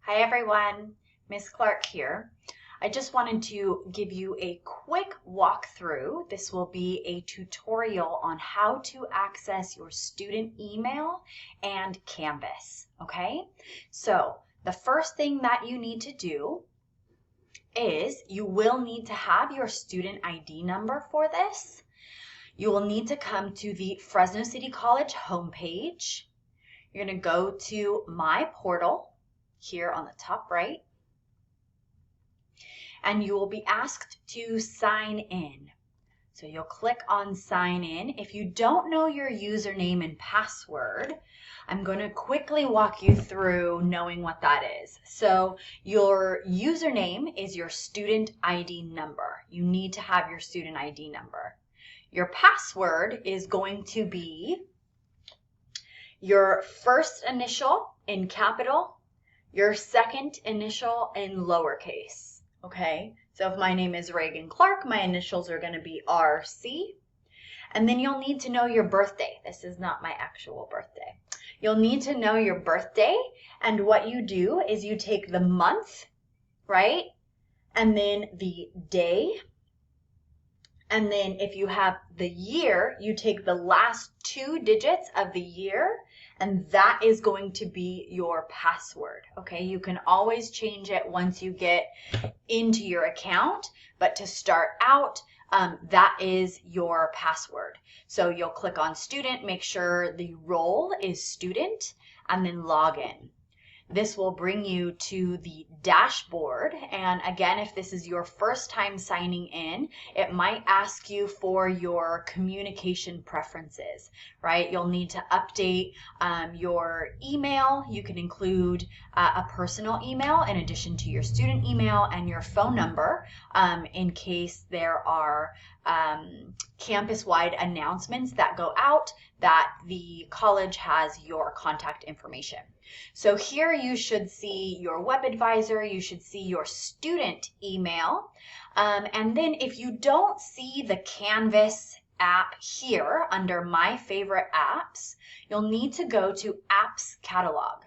Hi everyone, Miss Clark here. I just wanted to give you a quick walkthrough. This will be a tutorial on how to access your student email and Canvas, okay? So the first thing that you need to do is you will need to have your student ID number for this. You will need to come to the Fresno City College homepage. You're going to go to My Portal here on the top right, and you will be asked to sign in. So you'll click on sign in. If you don't know your username and password, I'm going to quickly walk you through knowing what that is. So your username is your student ID number. You need to have your student ID number. Your password is going to be your first initial in capital, your second initial in lowercase, okay? So if my name is Reagan Clark, my initials are going to be RC. And then you'll need to know your birthday. This is not my actual birthday. You'll need to know your birthday, and what you do is you take the month, right? And then the day. And then if you have the year, you take the last 2 digits of the year, and that is going to be your password, okay? You can always change it once you get into your account, but to start out, that is your password. So you'll click on student, make sure the role is student, and then log in. This will bring you to the dashboard, and again, if this is your first time signing in, it might ask you for your communication preferences, right? You'll need to update your email. You can include a personal email in addition to your student email, and your phone number in case there are campus-wide announcements that go out that the college has your contact information. So here you should see your web advisor, you should see your student email, and then if you don't see the Canvas app here under My Favorite Apps, you'll need to go to Apps Catalog.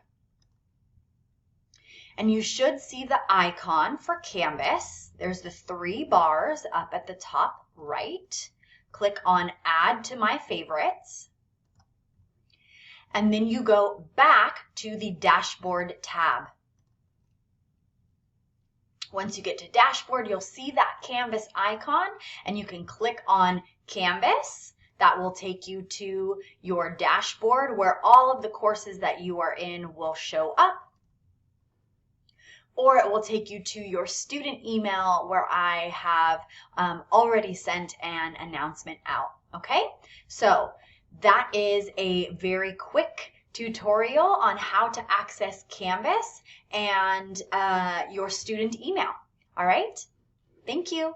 And you should see the icon for Canvas. There's the 3 bars up at the top right. Click on Add to My Favorites. And then you go back to the Dashboard tab. Once you get to Dashboard, you'll see that Canvas icon, and you can click on Canvas. That will take you to your dashboard where all of the courses that you are in will show up. Or it will take you to your student email where I have already sent an announcement out, okay? So that is a very quick tutorial on how to access Canvas and your student email, all right? Thank you.